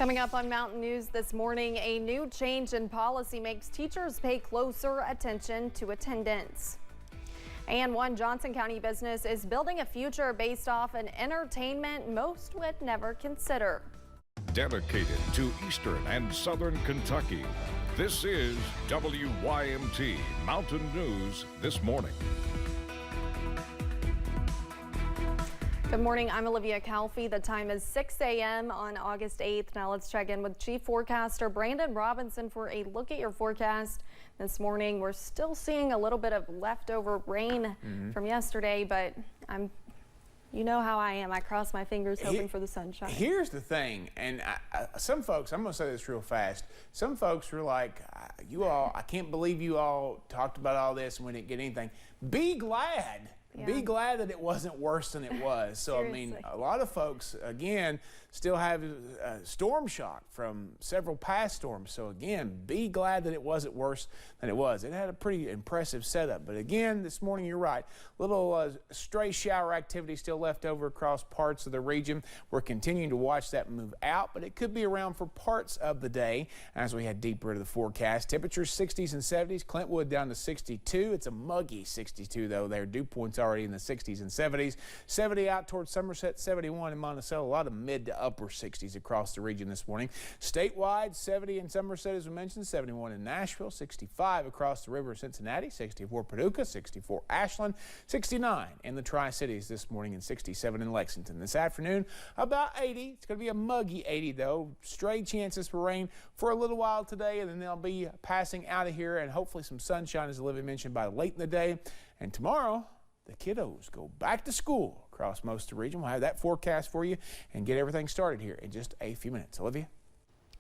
Coming up on Mountain News this morning, a new change in policy makes teachers pay closer attention to attendance. And one Johnson County business is building a future based off an entertainment most would never consider. Dedicated to Eastern and Southern Kentucky, this is WYMT Mountain News This Morning. Good morning, I'm Olivia Calfee. The time is 6 a.m. on August 8th. Now let's check in with Chief Forecaster Brandon Robinson for a look at your forecast. This morning, we're still seeing a little bit of leftover rain from yesterday, but you know how I am. I cross my fingers hoping for the sunshine. Here's the thing, and some folks, I'm going to say this real fast. Some folks were like, I can't believe you all talked about all this and we didn't get anything. Be glad. Yeah. Be glad that it wasn't worse than it was. So, I mean, a lot of folks, again, still have storm shock from several past storms. So, again, be glad that it wasn't worse than it was. It had a pretty impressive setup. But, again, this morning, you're right. Little stray shower activity still left over across parts of the region. We're continuing to watch that move out, but it could be around for parts of the day as we head deeper into the forecast. Temperatures 60s and 70s. Clintwood down to 62. It's a muggy 62, though, there. Dew Point's already in the 60s and 70s. 70 out towards Somerset, 71 in Monticello. A lot of mid to upper 60s across the region this morning. Statewide, 70 in Somerset, as we mentioned, 71 in Nashville, 65 across the river in Cincinnati, 64 Paducah, 64 Ashland, 69 in the Tri-Cities this morning, and 67 in Lexington. This afternoon, about 80. It's going to be a muggy 80, though. Stray chances for rain for a little while today, and then they'll be passing out of here, and hopefully some sunshine, as Olivia mentioned, by late in the day. And tomorrow, the kiddos go back to school across most of the region. We'll have that forecast for you and get everything started here in just a few minutes. Olivia?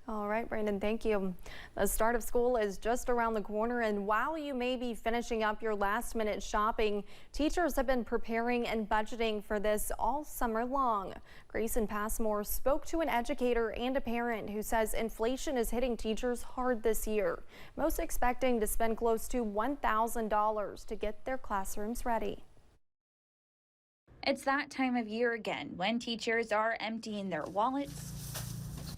All right, Brandon, thank you. The start of school is just around the corner, and while you may be finishing up your last-minute shopping, teachers have been preparing and budgeting for this all summer long. Grayson Passmore spoke to an educator and a parent who says inflation is hitting teachers hard this year, most expecting to spend close to $1,000 to get their classrooms ready. It's that time of year again when teachers are emptying their wallets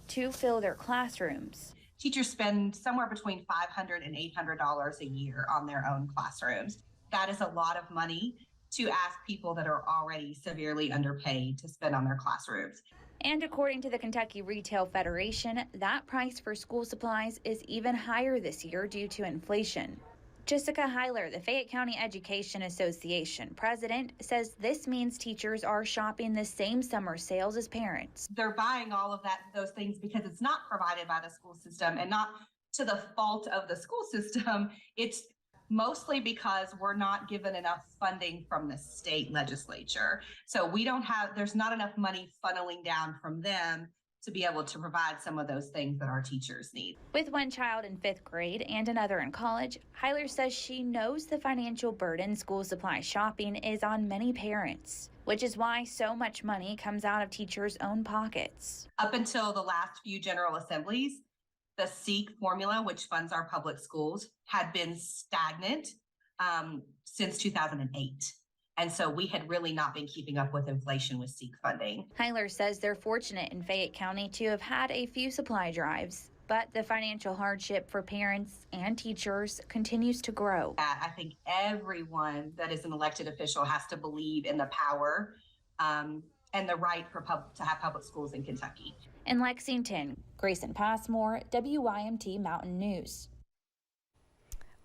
to fill their classrooms. Teachers spend somewhere between $500 and $800 a year on their own classrooms. That is a lot of money to ask people that are already severely underpaid to spend on their classrooms. And according to the Kentucky Retail Federation, that price for school supplies is even higher this year due to inflation. Jessica Heiler, the Fayette County Education Association president, says this means teachers are shopping the same summer sales as parents. They're buying all of those things because it's not provided by the school system and not to the fault of the school system. It's mostly because we're not given enough funding from the state legislature. So there's not enough money funneling down from them to be able to provide some of those things that our teachers need. With one child in 5th grade and another in college, Heiler says she knows the financial burden school supply shopping is on many parents, which is why so much money comes out of teachers' own pockets. Up until the last few General Assemblies, the SEEK formula, which funds our public schools, had been stagnant since 2008. And so we had really not been keeping up with inflation with SEEK funding. Heiler says they're fortunate in Fayette County to have had a few supply drives, but the financial hardship for parents and teachers continues to grow. I think everyone that is an elected official has to believe in the power and the right to have public schools in Kentucky. In Lexington, Grayson Passmore, WYMT Mountain News.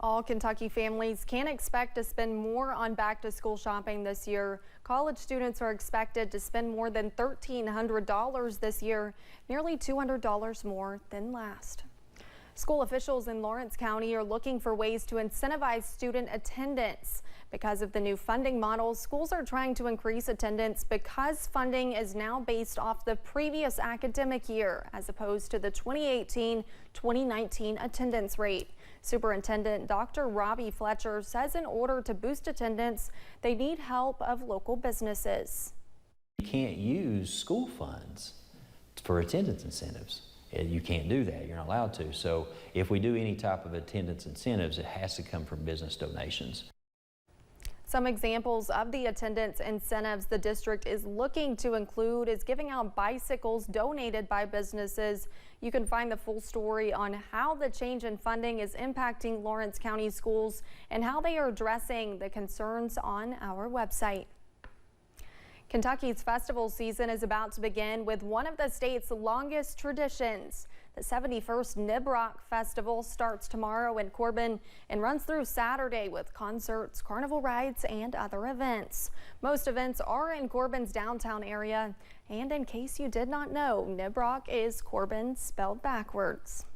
All Kentucky families can expect to spend more on back-to-school shopping this year. College students are expected to spend more than $1,300 this year, nearly $200 more than last. School officials in Lawrence County are looking for ways to incentivize student attendance. Because of the new funding model, schools are trying to increase attendance because funding is now based off the previous academic year as opposed to the 2018-2019 attendance rate. Superintendent Dr. Robbie Fletcher says in order to boost attendance, they need help of local businesses. You can't use school funds for attendance incentives. You can't do that. You're not allowed to. So if we do any type of attendance incentives, it has to come from business donations. Some examples of the attendance incentives the district is looking to include is giving out bicycles donated by businesses. You can find the full story on how the change in funding is impacting Lawrence County schools and how they are addressing the concerns on our website. Kentucky's festival season is about to begin with one of the state's longest traditions. The 71st Nibrock Festival starts tomorrow in Corbin and runs through Saturday with concerts, carnival rides, and other events. Most events are in Corbin's downtown area. And in case you did not know, Nibrock is Corbin spelled backwards.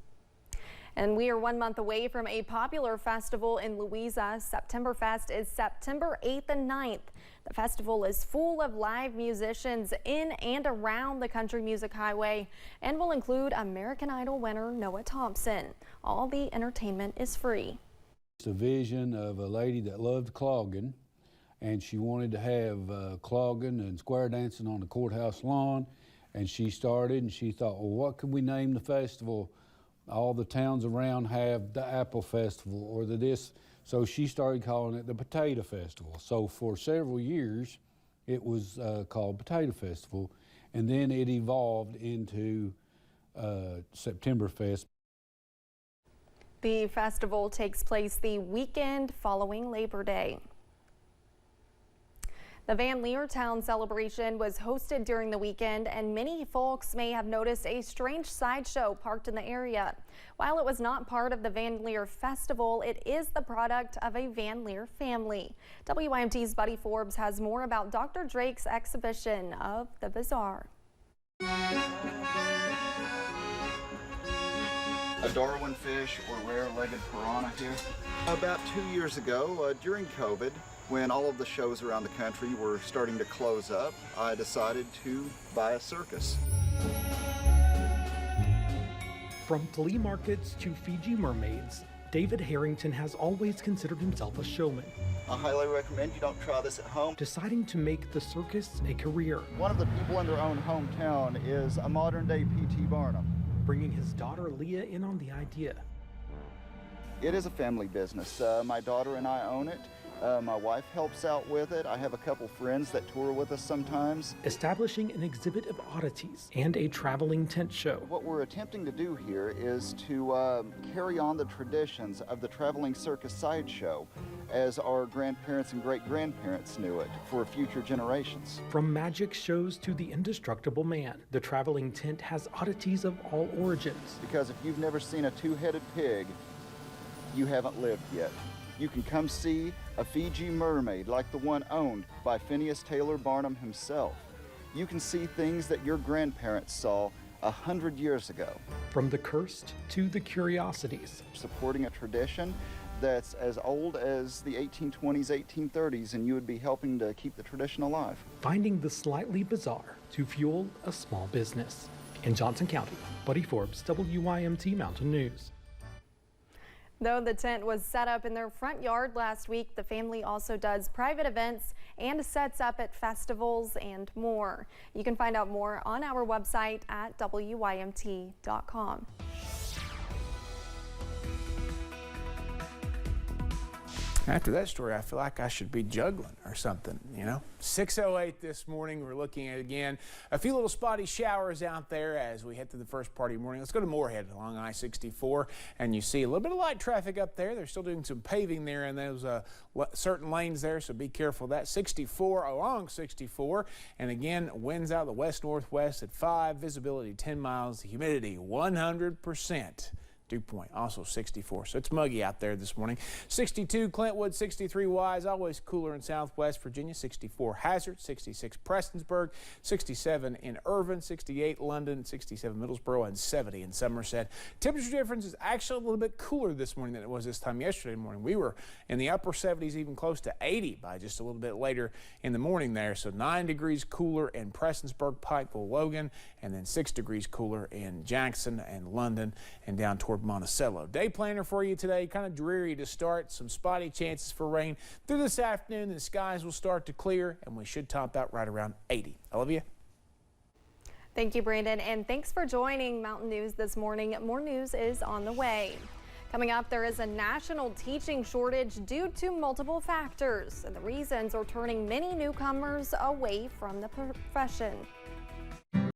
And we are 1 month away from a popular festival in Louisa. Septemberfest is September 8th and 9th. The festival is full of live musicians in and around the Country Music Highway and will include American Idol winner Noah Thompson. All the entertainment is free. It's a vision of a lady that loved clogging, and she wanted to have clogging and square dancing on the courthouse lawn. And she started, and she thought, well, what could we name the festival? All the towns around have the Apple Festival or the this. So she started calling it the Potato Festival. So for several years, it was called Potato Festival, and then it evolved into Septemberfest. The festival takes place the weekend following Labor Day. The Van Leertown celebration was hosted during the weekend, and many folks may have noticed a strange sideshow parked in the area. While it was not part of the Van Leer Festival, it is the product of a Van Leer family. WYMT's Buddy Forbes has more about Dr. Drake's exhibition of the Bazaar. A Darwin fish or rare-legged piranha here. About 2 years ago, during COVID, when all of the shows around the country were starting to close up, I decided to buy a circus. From flea markets to Fiji mermaids, David Harrington has always considered himself a showman. I highly recommend you don't try this at home. Deciding to make the circus a career. One of the people in their own hometown is a modern-day P.T. Barnum. Bringing his daughter Leah in on the idea. It is a family business. My daughter and I own it. My wife helps out with it. I have a couple friends that tour with us sometimes. Establishing an exhibit of oddities and a traveling tent show. What we're attempting to do here is to carry on the traditions of the traveling circus sideshow as our grandparents and great-grandparents knew it for future generations. From magic shows to the indestructible man, the traveling tent has oddities of all origins. Because if you've never seen a two-headed pig, you haven't lived yet. You can come see a Fiji mermaid like the one owned by Phineas Taylor Barnum himself. You can see things that your grandparents saw 100 years ago. From the cursed to the curiosities. Supporting a tradition that's as old as the 1820s, 1830s, and you would be helping to keep the tradition alive. Finding the slightly bizarre to fuel a small business. In Johnson County, Buddy Forbes, WYMT Mountain News. Though the tent was set up in their front yard last week, the family also does private events and sets up at festivals and more. You can find out more on our website at WYMT.com. After that story, I feel like I should be juggling or something, you know. 6:08 this morning. We're looking at, again, a few little spotty showers out there as we head through the first part of the morning. Let's go to Moorhead along I-64, and you see a little bit of light traffic up there. They're still doing some paving there in those certain lanes there, so be careful of that. 64 along 64, and again, winds out of the west-northwest at 5, visibility 10 miles, humidity 100%. Dew Point, also 64. So it's muggy out there this morning. 62 Clintwood, 63 Wise, always cooler in southwest Virginia. 64 Hazard, 66 Prestonsburg, 67 in Irvine, 68 London, 67 Middlesboro, and 70 in Somerset. Temperature difference is actually a little bit cooler this morning than it was this time yesterday morning. We were in the upper 70s, even close to 80 by just a little bit later in the morning there. So 9 degrees cooler in Prestonsburg, Pikeville, Logan, and then 6 degrees cooler in Jackson and London and down toward Monticello. Day planner for you today, kind of dreary to start. Some spotty chances for rain through this afternoon. The skies will start to clear, and we should top out right around 80. Olivia? Thank you, Brandon, and thanks for joining Mountain News this morning. More news is on the way. Coming up, there is a national teaching shortage due to multiple factors, and the reasons are turning many newcomers away from the profession.